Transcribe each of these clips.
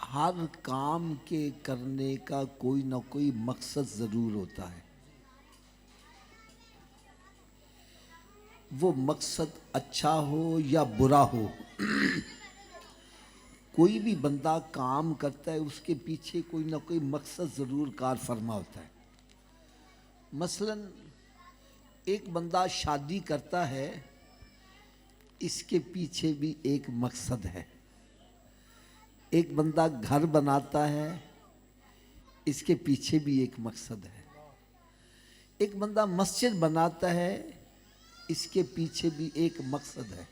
हर काम के करने का कोई ना कोई मकसद जरूर होता है। वो मकसद अच्छा हो या बुरा हो, कोई भी बंदा काम करता है उसके पीछे कोई ना कोई मकसद जरूर कार फरमा होता है। मसलन एक बंदा शादी करता है, इसके पीछे भी एक मकसद है। एक बंदा घर बनाता है, इसके पीछे भी एक मकसद है। एक बंदा मस्जिद बनाता है, इसके पीछे भी एक मकसद है।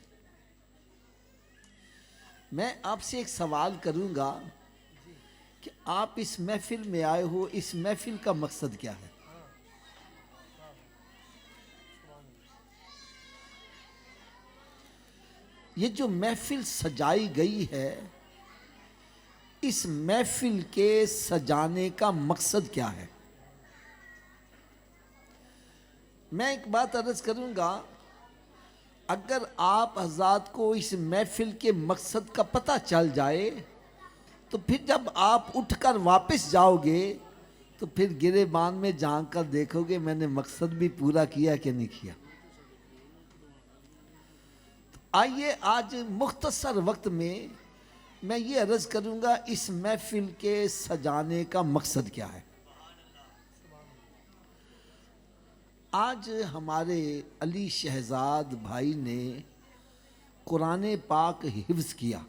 मैं आपसे एक सवाल करूंगा कि आप इस महफिल में आए हो, इस महफिल का मकसद क्या है? ये जो महफिल सजाई गई है, इस महफिल के सजाने का मकसद क्या है? मैं एक बात अर्ज करूंगा, अगर आप हज़रात को इस महफिल के मकसद का पता चल जाए तो फिर जब आप उठकर वापस जाओगे तो फिर गिरेबान में झांक कर देखोगे मैंने मकसद भी पूरा किया कि नहीं किया। तो आइए आज मुख्तसर वक्त में मैं ये अर्ज करूंगा, इस महफिल के सजाने का मकसद क्या है। आज हमारे अली शहजाद भाई ने कुरान पाक हिफ्ज किया।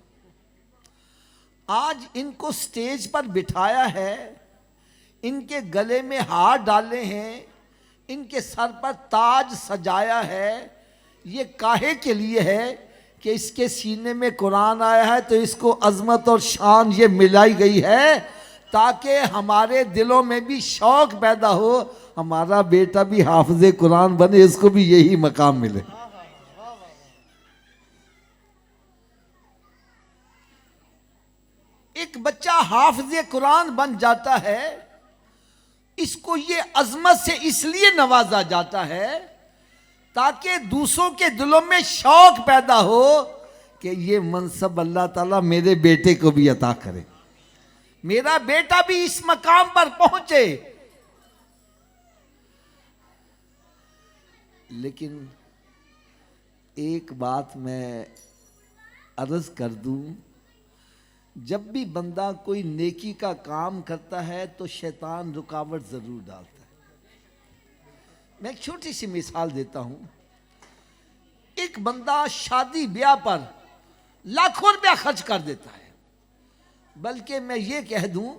आज इनको स्टेज पर बिठाया है, इनके गले में हार डाले हैं, इनके सर पर ताज सजाया है। ये काहे के लिए है कि इसके सीने में कुरान आया है तो इसको अजमत और शान ये मिलाई गई है, ताकि हमारे दिलों में भी शौक पैदा हो, हमारा बेटा भी हाफिज़े कुरान बने, इसको भी यही मकाम मिले। एक बच्चा हाफिज़े कुरान बन जाता है, इसको ये अजमत से इसलिए नवाजा जाता है ताकि दूसरों के दिलों में शौक पैदा हो कि ये मनसब अल्लाह ताला मेरे बेटे को भी अता करे, मेरा बेटा भी इस मकाम पर पहुंचे। लेकिन एक बात मैं अर्ज कर दूं, जब भी बंदा कोई नेकी का काम करता है तो शैतान रुकावट जरूर डालता है। मैं एक छोटी सी मिसाल देता हूं। एक बंदा शादी ब्याह पर लाखों रुपया खर्च कर देता है, बल्कि मैं ये कह दूं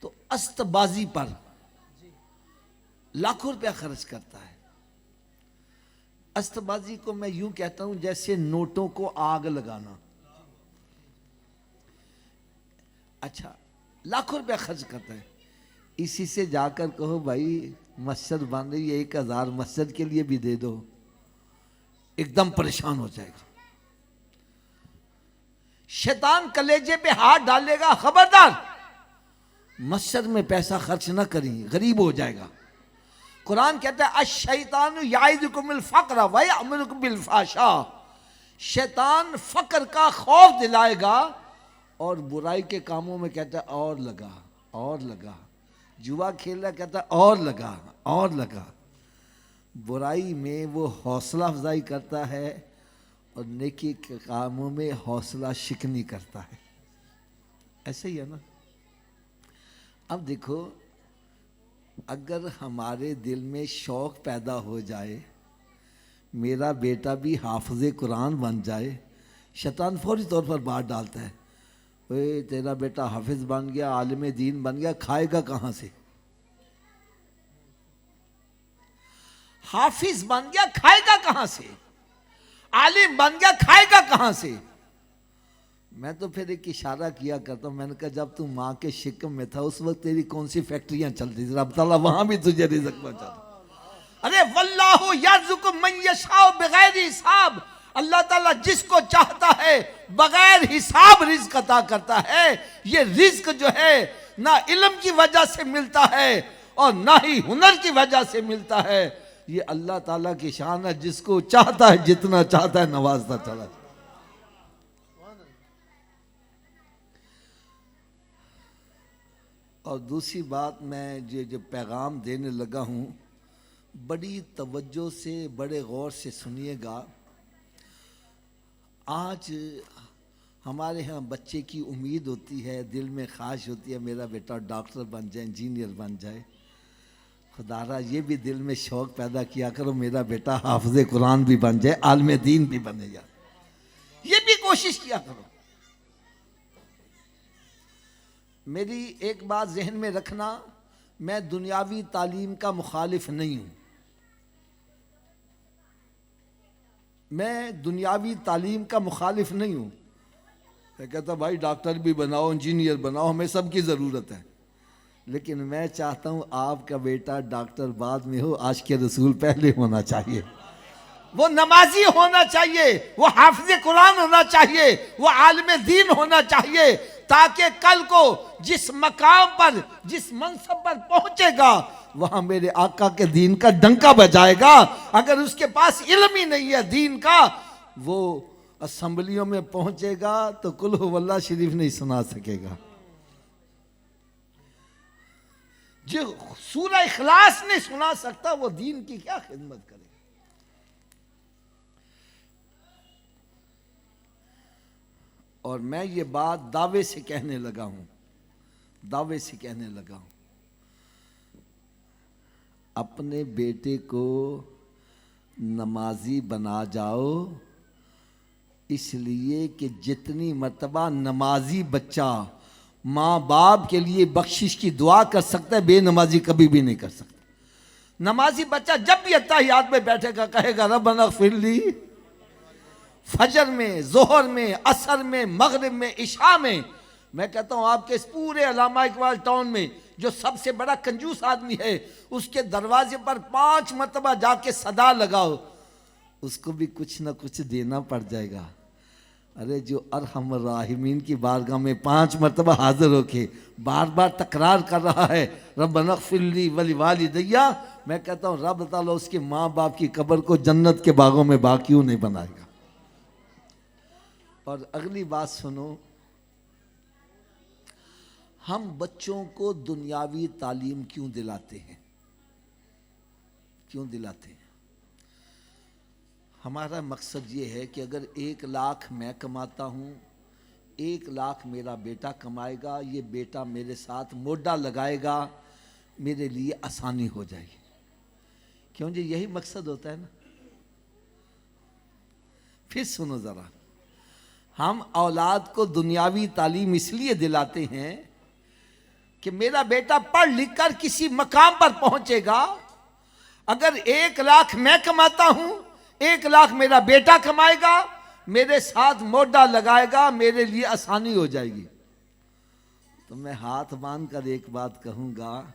तो अस्तबाजी पर लाखों रुपया खर्च करता है। अस्तबाजी को मैं यूं कहता हूं जैसे नोटों को आग लगाना। अच्छा, लाखों रुपया खर्च करता है, इसी से जाकर कहो भाई मस्जिद बन रही है, 1000 मस्जिद के लिए भी दे दो, एकदम परेशान हो जाएगा। शैतान कलेजे पे हाथ डालेगा, खबरदार मस्जिद में पैसा खर्च ना करें, गरीब हो जाएगा। कुरान कहता है अश-शैतानु याइदुकुमुल फ़क़्र व यअमुरुकुम बिल फ़हशा। शैतान फकर का खौफ दिलाएगा और बुराई के कामों में कहता है और लगा और लगा। जुआ खेल रहा, कहता है और लगा और लगा। बुराई में वो हौसला अफजाई करता है और नेकी के कामों में हौसला शिकनी करता है। ऐसे ही है ना। अब देखो, अगर हमारे दिल में शौक पैदा हो जाए, मेरा बेटा भी हाफिज़े कुरान बन जाए, शैतान फौरी तौर पर बात डालता है, ओए तेरा बेटा हाफिज बन गया, आलिम दीन बन गया, खाएगा कहां से? हाफिज बन गया, खाएगा कहां से? आलिम बन गया, खाएगा कहां से? मैं तो फिर एक इशारा किया करता हूं, मैंने कहा जब तू माँ के शिकम में था उस वक्त तेरी कौन सी फैक्ट्रियां चलती थी, रब ताला वहां भी तुझे रिज़्क़ पहुंचाता। अरे वल्लाहु यर्ज़ुक़ु मन यशाउ बिगैर हिसाब। अल्लाह ताला जिसको चाहता है बगैर हिसाब रिज़्क़ अता करता है। ये रिज़्क़ जो है ना इल्म की वजह से मिलता है और ना ही हुनर की वजह से मिलता है। ये अल्लाह ताला की शान है, जिसको चाहता है जितना चाहता है नवाजता चला। और दूसरी बात, मैं जो पैगाम देने लगा हूँ, बड़ी तवज्जो से, बड़े गौर से सुनिएगा। आज हमारे यहाँ बच्चे की उम्मीद होती है, दिल में ख्वाहिश होती है मेरा बेटा डॉक्टर बन जाए, इंजीनियर बन जाए। खुदारा ये भी दिल में शौक़ पैदा किया करो मेरा बेटा हाफिज़ कुरान भी बन जाए, आलिम दीन भी बने जाए, ये भी कोशिश किया करो। मेरी एक बात जहन में रखना, मैं दुनियावी तालीम का मुखालिफ नहीं हूँ। मैं दुनियावी तालीम का मुखालिफ नहीं हूँ। मैं कहता भाई डॉक्टर भी बनाओ, इंजीनियर बनाओ, हमें सबकी ज़रूरत है, लेकिन मैं चाहता हूँ आपका बेटा डॉक्टर बाद में हो, आज के रसूल पहले होना चाहिए। वो नमाजी होना चाहिए, वो हाफिज़ कुरान होना चाहिए, वो आलिम दीन होना चाहिए, ताकि कल को जिस मकाम पर, जिस मनसब पर पहुंचेगा, वहां मेरे आका के दीन का डंका बजाएगा। अगर उसके पास इल्म ही नहीं है दीन का, वो असेंबलियों में पहुंचेगा तो कुल हुवल्लाह शरीफ नहीं सुना सकेगा। जो सूरह इखलास नहीं सुना सकता, वो दीन की क्या खिदमत करे। और मैं ये बात दावे से कहने लगा हूं, दावे से कहने लगा हूं, अपने बेटे को नमाजी बना जाओ, इसलिए कि जितनी मर्तबा नमाजी बच्चा माँ बाप के लिए बख्शिश की दुआ कर सकता है, बेनमाजी कभी भी नहीं कर सकता। नमाजी बच्चा जब भी अत्ताहियात में बैठेगा कहेगा रब्बना इग़फिरली, फजर में, जोहर में, असर में, मगरिब में, इशा में। मैं कहता हूँ आपके इस पूरे अल्लामा इकबाल टाउन में जो सबसे बड़ा कंजूस आदमी है, उसके दरवाजे पर 5 मरतबा जाके सदा लगाओ, उसको भी कुछ ना कुछ देना पड़ जाएगा। अरे जो अरहम राहिमीन की बारगाह में 5 मरतबा हाजिर होके बार बार तकरार कर रहा है रब्बना इग़फिरली वली वालिदैया, मैं कहता हूँ रब ताला उसके माँ बाप की कब्र को जन्नत के बागों में बाग क्यों नहीं बनाएगा। और अगली बात सुनो, हम बच्चों को दुनियावी तालीम क्यों दिलाते हैं? क्यों दिलाते हैं? हमारा मकसद ये है कि अगर 1 लाख मैं कमाता हूँ, 1 लाख मेरा बेटा कमाएगा, ये बेटा मेरे साथ मोढा लगाएगा, मेरे लिए आसानी हो जाएगी। क्यों जी, यही मकसद होता है ना। फिर सुनो ज़रा, हम औलाद को दुनियावी तालीम इसलिए दिलाते हैं कि मेरा बेटा पढ़ लिख कर किसी मकाम पर पहुंचेगा। अगर 1 लाख मैं कमाता हूं, 1 लाख मेरा बेटा कमाएगा, मेरे साथ मोढा लगाएगा, मेरे लिए आसानी हो जाएगी। तो मैं हाथ बांध कर एक बात कहूँगा,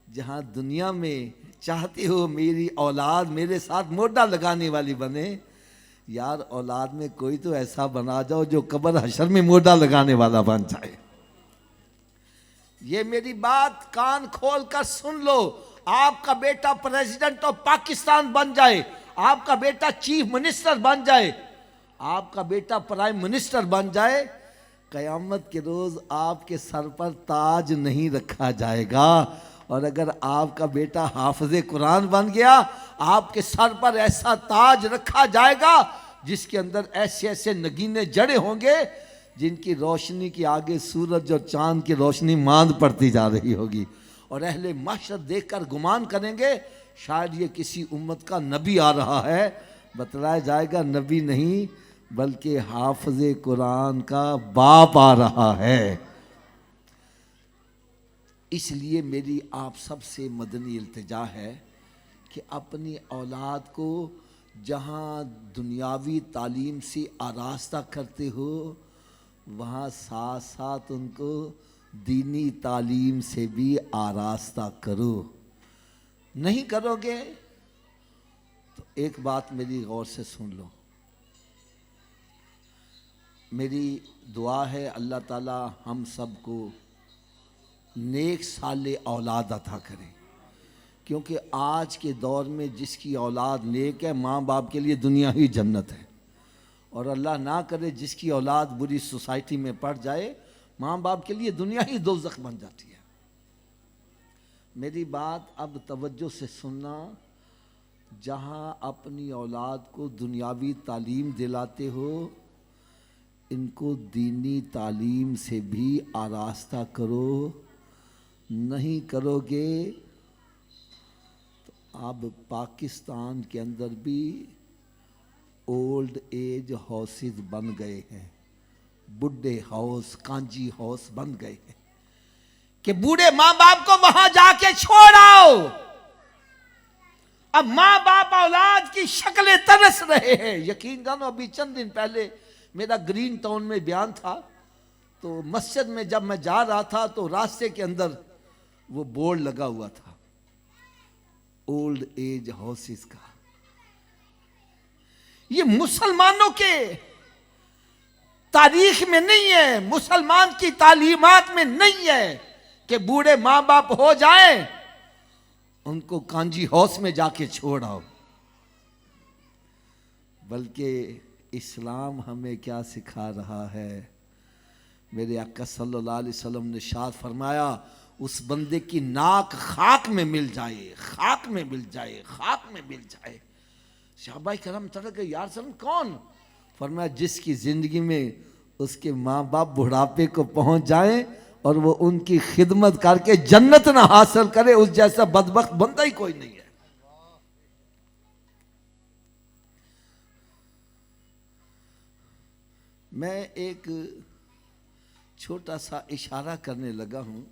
जहाँ दुनिया में चाहते हो मेरी औलाद मेरे साथ मोढा लगाने वाली बने, यार औलाद में कोई तो ऐसा बना जाओ जो कब्र हशर में मोढा लगाने वाला बन जाए। ये मेरी बात कान खोल कर सुन लो। आपका बेटा प्रेसिडेंट ऑफ पाकिस्तान बन जाए, आपका बेटा चीफ मिनिस्टर बन जाए, आपका बेटा प्राइम मिनिस्टर बन जाए, कयामत के रोज आपके सर पर ताज नहीं रखा जाएगा। और अगर आपका बेटा हाफिज़े कुरान बन गया, आपके सर पर ऐसा ताज रखा जाएगा जिसके अंदर ऐसे ऐसे नगीने जड़े होंगे जिनकी रोशनी के आगे सूरज और चांद की रोशनी मांद पड़ती जा रही होगी। और अहले महशर देखकर गुमान करेंगे शायद ये किसी उम्मत का नबी आ रहा है। बतलाया जाएगा नबी नहीं बल्कि हाफिज़े कुरान का बाप आ रहा है। इसलिए मेरी आप सबसे मदनी इल्तिजा है कि अपनी औलाद को जहाँ दुनियावी तालीम से आरास्ता करते हो, वहाँ साथ साथ उनको दीनी तालीम से भी आरास्ता करो। नहीं करोगे तो एक बात मेरी गौर से सुन लो। मेरी दुआ है अल्लाह ताला हम सबको नेक साले औलाद अता करे, क्योंकि आज के दौर में जिसकी औलाद नेक है, माँ बाप के लिए दुनिया ही जन्नत है। और अल्लाह ना करे जिसकी औलाद बुरी सोसाइटी में पड़ जाए, माँ बाप के लिए दुनिया ही दोज़ख बन जाती है। मेरी बात अब तवज्जो से सुनना। जहाँ अपनी औलाद को दुनियावी तालीम दिलाते हो, इनको दीनी तालीम से भी आरास्ता करो। नहीं करोगे तो अब पाकिस्तान के अंदर भी ओल्ड एज हाउसेज बन गए हैं, बुढ़े हाउस, कांजी हाउस बन गए हैं कि बूढ़े माँ बाप को वहां जाके छोड़ आओ। अब माँ बाप औलाद की शक्लें तरस रहे हैं। यकीन जानो, अभी चंद दिन पहले मेरा ग्रीन टाउन में बयान था, तो मस्जिद में जब मैं जा रहा था तो रास्ते के अंदर वो बोर्ड लगा हुआ था ओल्ड एज हाउसेस का। ये मुसलमानों के तारीख में नहीं है, मुसलमान की तालीमात में नहीं है कि बूढ़े माँ बाप हो जाएं उनको कांजी हाउस में जाके छोड़ आओ। बल्कि इस्लाम हमें क्या सिखा रहा है? मेरे आका सल्लल्लाहु अलैहि वसल्लम ने इरशाद फरमाया, उस बंदे की नाक खाक में मिल जाए, खाक में मिल जाए, खाक में मिल जाए। सहाबाए करम तड़क गए, यार सल्लम कौन? फरमाया, जिसकी जिंदगी में उसके माँ बाप बुढ़ापे को पहुंच जाए और वो उनकी खिदमत करके जन्नत ना हासिल करे, उस जैसा बदबख्त बंदा ही कोई नहीं है। मैं एक छोटा सा इशारा करने लगा हूं।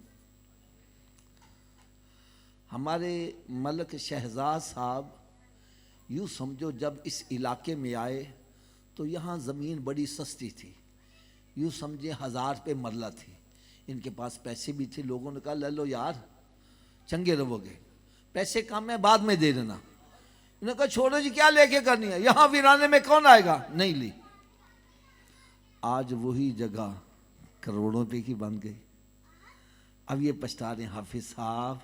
हमारे मलक शहजाद साहब, यूँ समझो जब इस इलाके में आए तो यहाँ ज़मीन बड़ी सस्ती थी, यूँ समझे 1000 रुपये मरला थी। इनके पास पैसे भी थे, लोगों ने कहा ले लो यार, चंगे रहोगे, पैसे कम है बाद में दे देना। इन्होंने कहा छोड़ो जी, क्या लेके करनी है, यहाँ वीराने में कौन आएगा, नहीं ली। आज वही जगह करोड़ों रुपए की बन गई। अब ये पछता रहे, हाफिज साहब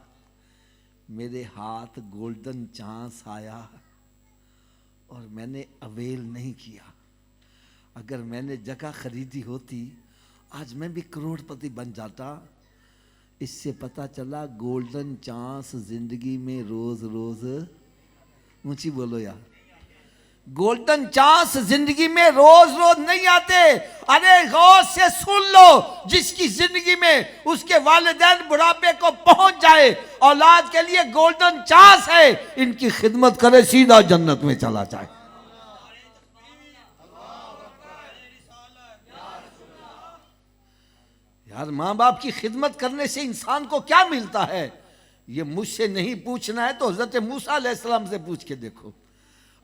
मेरे हाथ गोल्डन चांस आया और मैंने अवेल नहीं किया। अगर मैंने जगह खरीदी होती आज मैं भी करोड़पति बन जाता। इससे पता चला गोल्डन चांस जिंदगी में रोज रोज, ऊंची बोलो यार, गोल्डन चांस जिंदगी में रोज रोज नहीं आते। अरे गौर से सुन लो, जिसकी जिंदगी में उसके वालिदैन बुढ़ापे को पहुंच जाए, औलाद के लिए गोल्डन चांस है, इनकी खिदमत करे सीधा जन्नत में चला जाए। यार माँ बाप की खिदमत करने से इंसान को क्या मिलता है? ये मुझसे नहीं पूछना है तो हजरत मूसा अलैहिस्सलाम से पूछ के देखो।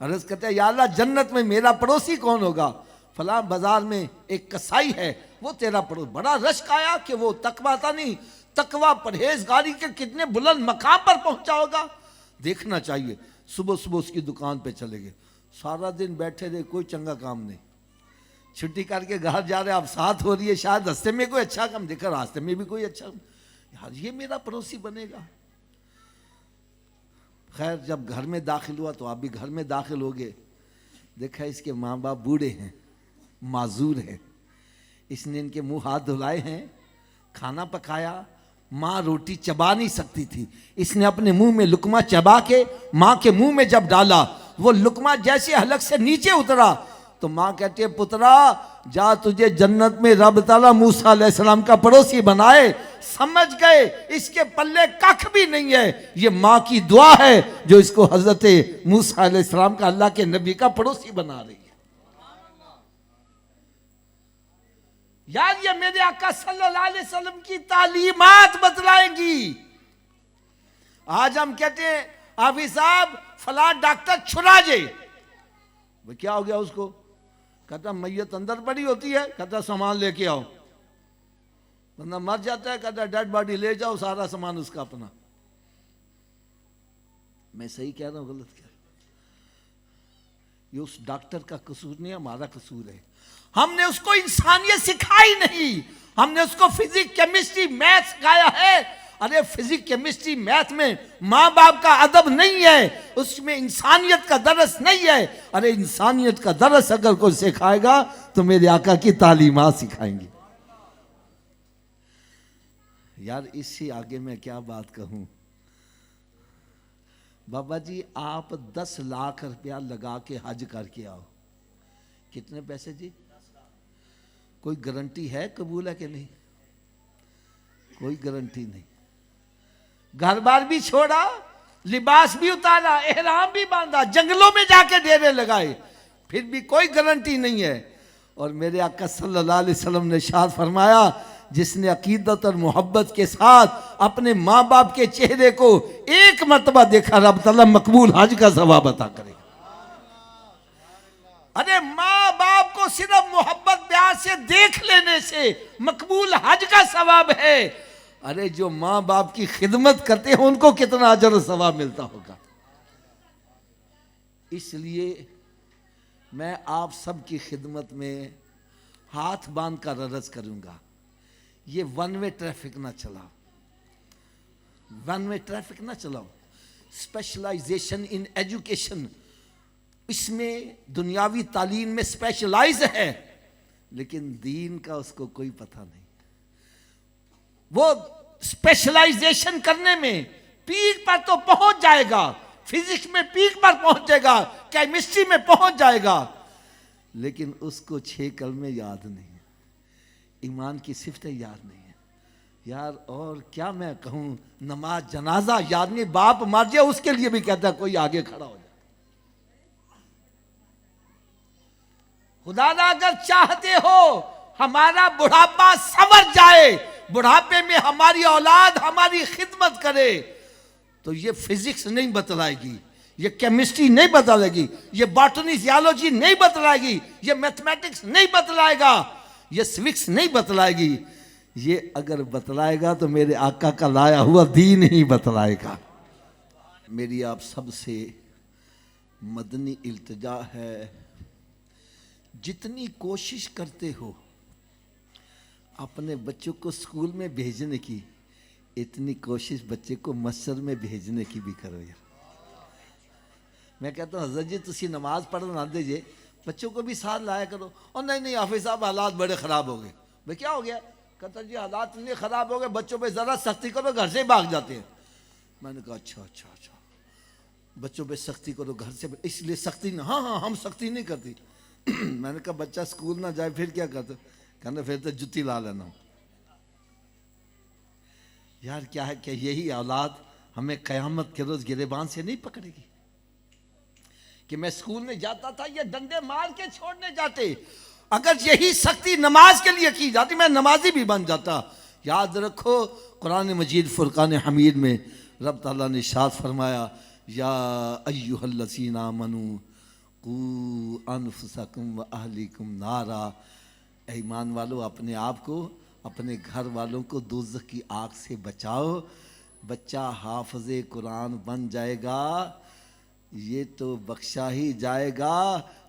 अर्ज कहते हैं, या अल्लाह जन्नत में मेरा पड़ोसी कौन होगा? फलां बाजार में एक कसाई है, वो तेरा पड़ोस। बड़ा रश्क आया कि वो तकवा था नहीं, तकवा परहेजगारी के कितने बुलंद मकाम पर पहुंचा होगा, देखना चाहिए। सुबह सुबह उसकी दुकान पे चले गए, सारा दिन बैठे रहे, कोई चंगा काम नहीं। छुट्टी करके घर जा रहे, अब साथ हो रही है, शायद रास्ते में कोई अच्छा काम देखा, रास्ते में भी कोई अच्छा, यार ये मेरा पड़ोसी बनेगा। खैर जब घर में दाखिल हुआ तो आप भी घर में दाखिल हो गए, देखा इसके माँ बाप बूढ़े हैं, माजूर हैं, इसने इनके मुंह हाथ धुलाए हैं, खाना पकाया, माँ रोटी चबा नहीं सकती थी, इसने अपने मुंह में लुकमा चबा के माँ के मुंह में जब डाला, वो लुकमा जैसे हलक से नीचे उतरा तो माँ कहती है, पुत्रा जा, तुझे जन्नत में रब ताला मूसा अलैहिस्सलाम का पड़ोसी बनाए। समझ गए इसके पल्ले कख भी नहीं है, ये माँ की दुआ है जो इसको हजरत मूसा अलैहिस्सलाम का, अल्लाह के नबी का पड़ोसी बना रही है। यार ये मेरे आका सल्लल्लाहु अलैहि वसल्लम की तालीमात बतलाएंगी। आज हम कहते हैं हाफिज साहब फला डॉक्टर छुरा जे, वो क्या हो गया उसको? कहता मैयत अंदर पड़ी होती है, कहता सामान लेके आओ, बंदा मर जाता है, कहता डेड बॉडी ले जाओ, सारा सामान उसका अपना। मैं सही कह रहा हूं गलत कह रहा हूं? ये उस डॉक्टर का कसूर नहीं, हमारा कसूर है। हमने उसको इंसानियत सिखाई नहीं, हमने उसको फिजिक्स केमिस्ट्री मैथ सिखाया है। अरे फिजिक्स केमिस्ट्री मैथ में माँ बाप का अदब नहीं है, उसमें इंसानियत का दरस नहीं है। अरे इंसानियत का दरस अगर कोई सिखाएगा तो मेरे आका की तालीमात सिखाएंगे। यार इससे आगे मैं क्या बात कहूं? बाबा जी आप 10 लाख रुपया लगा के हज करके आओ, कितने पैसे जी? कोई गारंटी है कबूल है कि नहीं? कोई गारंटी नहीं। घर बार भी छोड़ा, लिबास भी उतारा, एहराम भी बांधा, जंगलों में जाके डेरे लगाए, फिर भी कोई गारंटी नहीं है। और मेरे आका सल्लल्लाहु अलैहि वसल्लम ने इरशाद फरमाया, जिसने अकीदत और मोहब्बत के साथ अपने माँ बाप के चेहरे को एक मर्तबा देखा, रब तआला मकबूल हज का सवाब अता करेगा। अरे माँ बाप को सिर्फ मोहब्बत प्यार से देख लेने से मकबूल हज का सवाब है। अरे जो माँ बाप की खिदमत करते हैं उनको कितना अजर और सवाब मिलता होगा। इसलिए मैं आप सब की खिदमत में हाथ बांध कर अर्ज करूंगा, ये वन वे ट्रैफिक ना चलाओ, वन वे ट्रैफिक ना चलाओ। स्पेशलाइजेशन इन एजुकेशन, इसमें दुनियावी तालीम में स्पेशलाइज है, लेकिन दीन का उसको कोई पता नहीं। वो स्पेशलाइजेशन करने में पीक पर तो पहुंच जाएगा, फिजिक्स में पीक पर पहुंचेगा, केमिस्ट्री में पहुंच जाएगा, लेकिन उसको 6 कलमे याद नहीं है, ईमान की सिफतें याद नहीं है। यार और क्या मैं कहूं, नमाज जनाजा याद नहीं, बाप मर जाए उसके लिए भी कहता कोई आगे खड़ा हो जाए। खुदा ना अगर चाहते हो हमारा बुढ़ापा संवर जाए, बुढ़ापे में हमारी औलाद हमारी खिदमत करे, तो ये फिजिक्स नहीं बतलाएगी, ये केमिस्ट्री नहीं बतलाएगी, ये बॉटनी जियोलॉजी नहीं बतलाएगी, ये मैथमेटिक्स नहीं बतलाएगा, ये सिविक्स नहीं बतलाएगी। ये अगर बतलाएगा तो मेरे आका का लाया हुआ दीन ही बतलाएगा। मेरी आप सबसे मदनी इल्तिजा है, जितनी कोशिश करते हो अपने बच्चों को स्कूल में भेजने की, इतनी कोशिश बच्चे को मस्जिद में भेजने की भी करो यार। मैं कहता हूँ हजरत जी तुसी नमाज पढ़ना दीजिए, बच्चों को भी साथ लाया करो। और नहीं नहीं हाफिज साहब हालात बड़े ख़राब हो गए। भाई क्या हो गया? कहता जी हालात इतने ख़राब हो गए, बच्चों पे ज़रा सख्ती करो घर से भाग जाते हैं। मैंने कहा अच्छा अच्छा अच्छा, बच्चों पे सख्ती करो घर से, इसलिए सख्ती ना, हाँ हाँ हम सख्ती नहीं करती। मैंने कहा बच्चा स्कूल ना जाए फिर क्या करते? कहना फिर तो जुत्ती ला लेना। यार क्या है कि यही औलाद हमें क़यामत के रोज़ गिरेबान से नहीं पकड़ेगी कि मैं स्कूल में जाता था ये डंडे मार के छोड़ने जाते। अगर यही सख्ती नमाज के लिए की जाती मैं नमाजी भी बन जाता। याद रखो कुरान मजीद फुरकान हमीद में रब ताला ने इरशाद फरमाया, या अय्युहल्लज़ीना आमनू कू अनफुसकुम व अहलिकुम नारा, ईमान वालों अपने आप को अपने घर वालों को दोज़ख की आग से बचाओ। बच्चा हाफ़िज़े कुरान बन जाएगा, ये तो बख्शा ही जाएगा।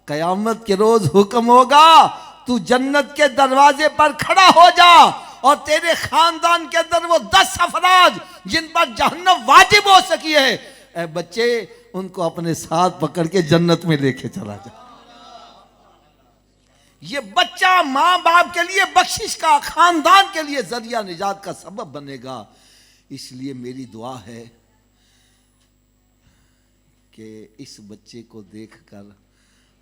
कयामत के रोज हुक्म होगा तू जन्नत के दरवाजे पर खड़ा हो जा और तेरे खानदान के अंदर वो 10 अफराद जिन पर जहन्नम वाजिब हो सकी है, ए बच्चे उनको अपने साथ पकड़ के जन्नत में लेके चला जा। ये बच्चा माँ बाप के लिए बख्शिश का, खानदान के लिए जरिया निजात का सबब बनेगा। इसलिए मेरी दुआ है कि इस बच्चे को देखकर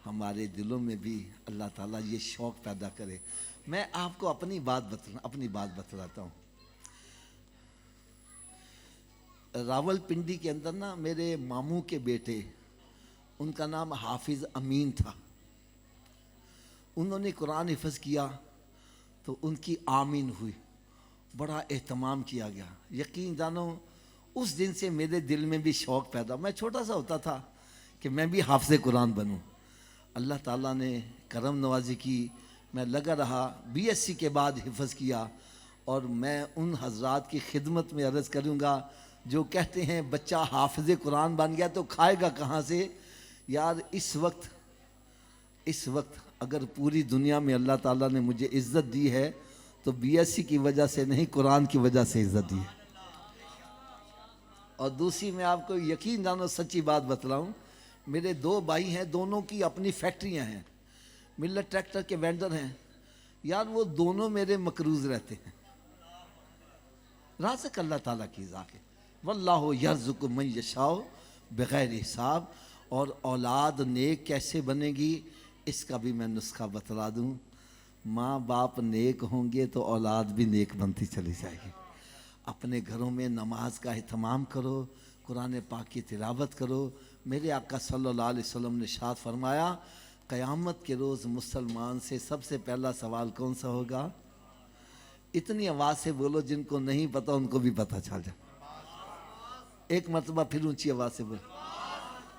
हमारे दिलों में भी अल्लाह ताला ये शौक़ पैदा करे। मैं आपको अपनी बात बतलाता हूँ। रावलपिंडी के अंदर ना मेरे मामू के बेटे, उनका नाम हाफिज़ अमीन था। उन्होंने कुरान हिफ़्ज़ किया तो उनकी आमीन हुई, बड़ा एहतमाम किया गया। यकीन जानो उस दिन से मेरे दिल में भी शौक़ पैदा। मैं छोटा सा होता था कि मैं भी हाफ़िज़ कुरान बनूं। अल्लाह ताला ने करम नवाजी की, मैं लगा रहा, BSc के बाद हिफ़्ज़ किया। और मैं उन हज़रात की खिदमत में अर्ज़ करूँगा जो कहते हैं बच्चा हाफ़िज़ कुरान बन गया तो खाएगा कहाँ से। यार इस वक्त अगर पूरी दुनिया में अल्लाह ताला ने मुझे इज़्ज़त दी है तो BSc की वजह से नहीं, कुरान की वजह से इज़्ज़त दी है। और दूसरी मैं आपको यकीन जानो सच्ची बात बतलाऊं, मेरे 2 भाई हैं, दोनों की अपनी फैक्ट्रियां हैं, मिल्लत ट्रैक्टर के वेंडर हैं। यार वो दोनों मेरे मकरूज रहते हैं। राज़िक़ अल्लाह ताला की ज़ात है। वल्लाहु यर्ज़ुक़ु मन यशाओ बग़ैर हिसाब। और औलाद नेक कैसे बनेगी इसका भी मैं नुस्खा बतला दूं। माँ बाप नेक होंगे तो औलाद भी नेक बनती चली जाएगी। अपने घरों में नमाज का एहतमाम करो, कुरान पाक की तिलावत करो। मेरे आका सल्लल्लाहु अलैहि वसल्लम ने इरशाद फरमाया, क़यामत के रोज़ मुसलमान से सबसे पहला सवाल कौन सा होगा? इतनी आवाज़ से बोलो जिनको नहीं पता उनको भी पता चल जाए। एक मरतबा फिर ऊंची आवाज़ से बोलो।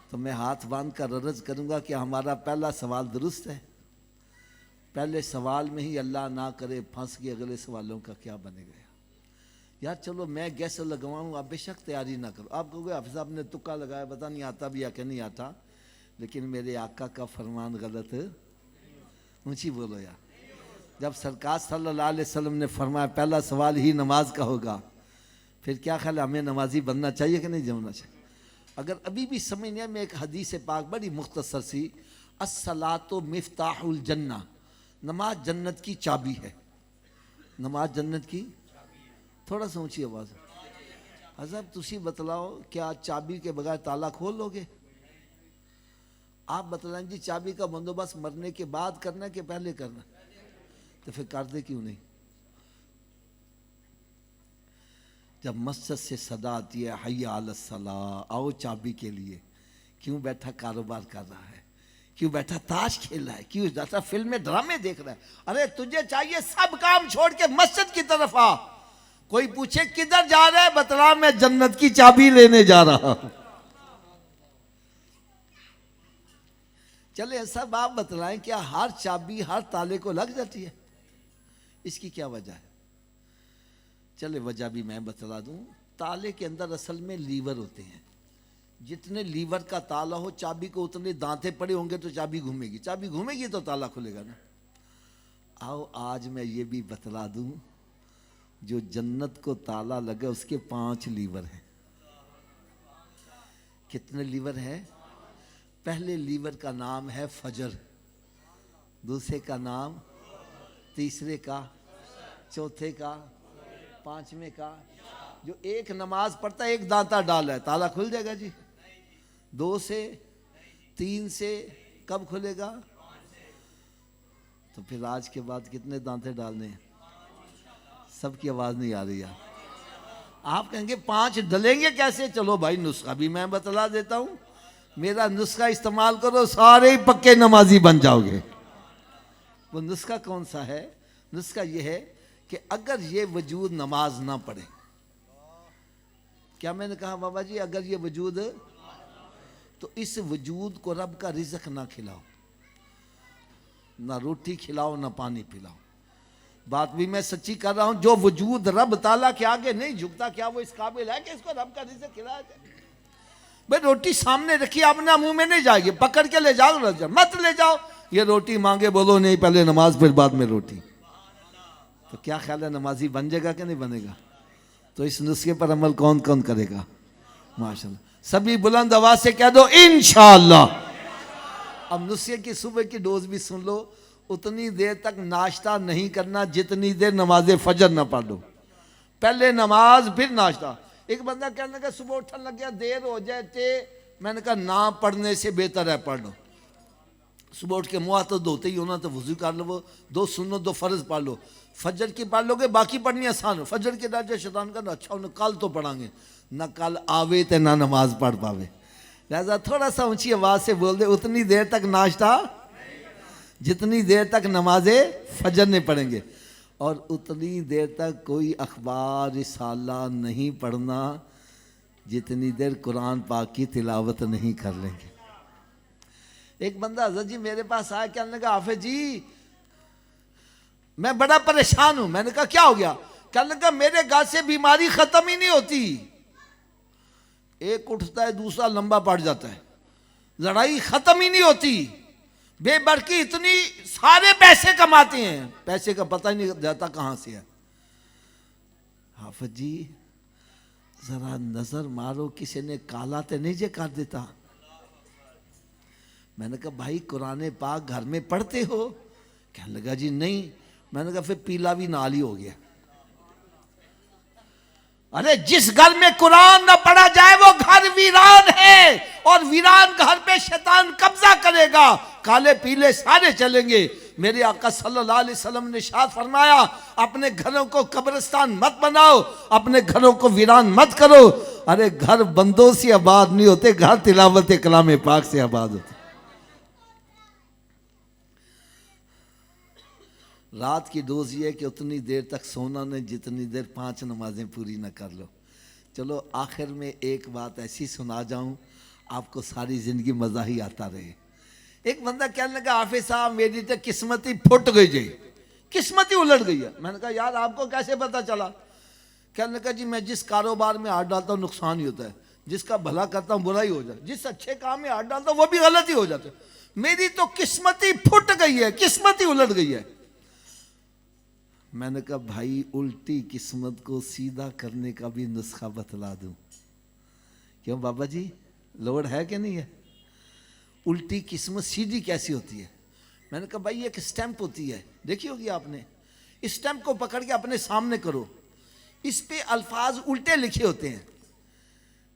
तो मैं हाथ बांध कर अर्ज़ करूँगा कि हमारा पहला सवाल दुरुस्त है। पहले सवाल में ही अल्लाह ना करे फंस गए, अगले सवालों का क्या बनेगा? यार चलो मैं गैस लगवाऊँ, आप बेशक तैयारी ना करो। आप कहोगे हाफिज़ साहब ने तुक्का लगाया, पता नहीं आता भी या कि नहीं आता, लेकिन मेरे आका का फरमान गलत। ऊंची बोलो यार। जब सरकार सल्लल्लाहु अलैहि वसल्लम ने फरमाया पहला सवाल ही नमाज का होगा, फिर क्या ख्याल है हमें नमाजी बनना चाहिए कि नहीं बनना चाहिए? अगर अभी भी समझ नहीं, मैं एक हदीस पाक बड़ी मुख्तसर सी, अस्सलातु मिफ्ताहुल जन्ना, नमाज जन्नत की चाबी है। नमाज जन्नत की, थोड़ा सा ऊंची आवाज़। हज़रत तुसी बतलाओ क्या चाबी के बगैर ताला खोल लोगे? आप बतलाएं जी चाबी का बंदोबस्त मरने के बाद करना है कि पहले करना? तो फिर कर दे क्यों नहीं? जब मस्जिद से सदा आती है हय्या अलस सलाह, आओ चाबी के लिए, क्यों बैठा कारोबार कर रहा है, क्यों बैठा ताश खेल रहा है, क्यों बैठा फिल्में ड्रामे देख रहा है? अरे तुझे चाहिए सब काम छोड़ के मस्जिद की तरफ आ। कोई पूछे किधर जा रहा है, बतला मैं जन्नत की चाबी लेने जा रहा हूं। चले सब आप बतलाएं, क्या हर चाबी हर ताले को लग जाती है? इसकी क्या वजह है? चले वजह भी मैं बतला दूं। ताले के अंदर असल में लीवर होते हैं। जितने लीवर का ताला हो चाबी को उतने दांते पड़े होंगे तो चाबी घूमेगी, चाबी घूमेगी तो ताला खुलेगा ना। आओ आज मैं ये भी बतला दूं, जो जन्नत को ताला लगे उसके 5 लीवर हैं। कितने लीवर है? पहले लीवर का नाम है फजर, दूसरे का नाम, तीसरे का, चौथे का, पांचवें का। जो एक नमाज पढ़ता है एक दांता डाल है, ताला खुल जाएगा जी। 2 से 3 से कब खुलेगा? तो फिर आज के बाद कितने दांते डालने हैं? सबकी आवाज नहीं आ रही है। आप कहेंगे 5 डलेंगे कैसे? चलो भाई नुस्खा भी मैं बतला देता हूं। मेरा नुस्खा इस्तेमाल करो, सारे ही पक्के नमाजी बन जाओगे। वो नुस्खा कौन सा है? नुस्खा ये है कि अगर ये वजूद नमाज ना पढ़े, क्या मैंने कहा बाबा जी? अगर ये वजूद, तो इस वजूद को रब का रिज़्क ना खिलाओ, ना रोटी खिलाओ ना पानी पिलाओ। बात भी मैं सच्ची कर रहा हूं। जो वजूद रब ताला के आगे नहीं झुकता, क्या वो इस काबिल है कि इसको रब का रिज़्क खिलाया जाए? भाई रोटी सामने रखी, अपना मुंह में नहीं जाएगी, पकड़ के ले जाओ, मत ले जाओ। ये रोटी मांगे, बोलो नहीं पहले नमाज फिर बाद में रोटी। तो क्या ख्याल है नमाजी बन जाएगा कि नहीं बनेगा? तो इस नुस्खे पर अमल कौन कौन करेगा? माशाल्लाह। सभी बुलंद आवाज से कह दो इंशाअल्लाह। अब नुस्खे की सुबह की डोज भी सुन लो। उतनी देर तक नाश्ता नहीं करना जितनी देर नमाज फजर ना पढ़ लो। पहले नमाज फिर नाश्ता। एक बंदा कहने लगा सुबह उठने लग गया, देर हो जाए थे। मैंने कहा ना पढ़ने से बेहतर है पढ़ लो। सुबह उठ के मुँह तो धोते ही होना, तो वजू कर लो, 2 सुन्नत 2 फर्ज पढ़ लो। फजर की पढ़ लोगे, बाकी पढ़नी आसान हो। फजर के डर शैतान का अच्छा उन्हें कल तो पढ़ांगे, ना कल आवे तो ना नमाज पढ़ पावे। लिहाजा थोड़ा सा ऊंची आवाज से बोल दे, उतनी देर तक नाश्ता जितनी देर तक नमाजे फजर नहीं पढ़ेंगे, और उतनी देर तक कोई अखबार रिसाला नहीं पढ़ना जितनी देर कुरान पाक की तिलावत नहीं कर लेंगे। एक बंदा हज़रत जी मेरे पास आया, कहने लगा हाफिज जी मैं बड़ा परेशान हूं। मैंने कहा क्या हो गया? कहने लगा मेरे घर से बीमारी खत्म ही नहीं होती, एक उठता है दूसरा लंबा पड़ जाता है, लड़ाई खत्म ही नहीं होती, बेबरकी इतनी, सारे पैसे कमाते हैं, पैसे का पता ही नहीं जाता कहां से है। हाफिज जी जरा नजर मारो, किसी ने काला तो नहीं जे कर देता। मैंने कहा भाई कुरान पाक घर में पढ़ते हो? कहने लगा जी नहीं। मैंने कहा फिर पीला भी नाल ही हो गया। अरे जिस घर में कुरान न पढ़ा जाए वो घर वीरान है, और वीरान घर पे शैतान कब्जा करेगा, काले पीले सारे चलेंगे। मेरे आका सल्लल्लाहु अलैहि वसल्लम ने इरशाद फरमाया, अपने घरों को कब्रिस्तान मत बनाओ, अपने घरों को वीरान मत करो। अरे घर बंदों से आबाद नहीं होते, घर तिलावत कलाम पाक से आबाद होते। रात की डोज ये है कि उतनी देर तक सोना नहीं जितनी देर 5 नमाजें पूरी ना कर लो। चलो आखिर में एक बात ऐसी सुना जाऊं, आपको सारी जिंदगी मजा ही आता रहे। एक बंदा कहने लगा, हाफिज साहब मेरी तो किस्मत ही फुट गई जी, किस्मत ही उलट गई है। मैंने कहा यार आपको कैसे पता चला? कहने लगा जी मैं जिस कारोबार में हाथ डालता हूँ नुकसान ही होता है, जिसका भला करता हूँ बुरा ही हो जाता है, जिस अच्छे काम में हाथ डालता हूँ वो भी गलत ही हो जाता है। मेरी तो किस्मत ही फुट गई है, किस्मत ही उलट गई है। मैंने कहा भाई उल्टी किस्मत को सीधा करने का भी नुस्खा बतला दूं। क्यों बाबा जी लोड है कि नहीं है? उल्टी किस्मत सीधी कैसी होती है? मैंने कहा भाई एक स्टैंप होती है, देखी होगी आपने, इस स्टैंप को पकड़ के अपने सामने करो, इस पे अल्फाज उल्टे लिखे होते हैं,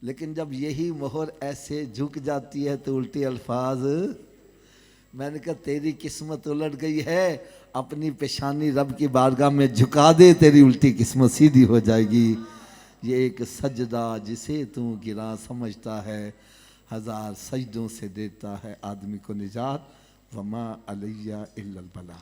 लेकिन जब यही मोहर ऐसे झुक जाती है तो उल्टे अल्फाज। मैंने कहा तेरी किस्मत उलट गई है, अपनी पेशानी रब की बारगाह में झुका दे, तेरी उल्टी किस्मत सीधी हो जाएगी। ये एक सजदा जिसे तू गिरा समझता है, 1000 सजदों से देता है आदमी को निजात, वमा अलैया इल्लल बला।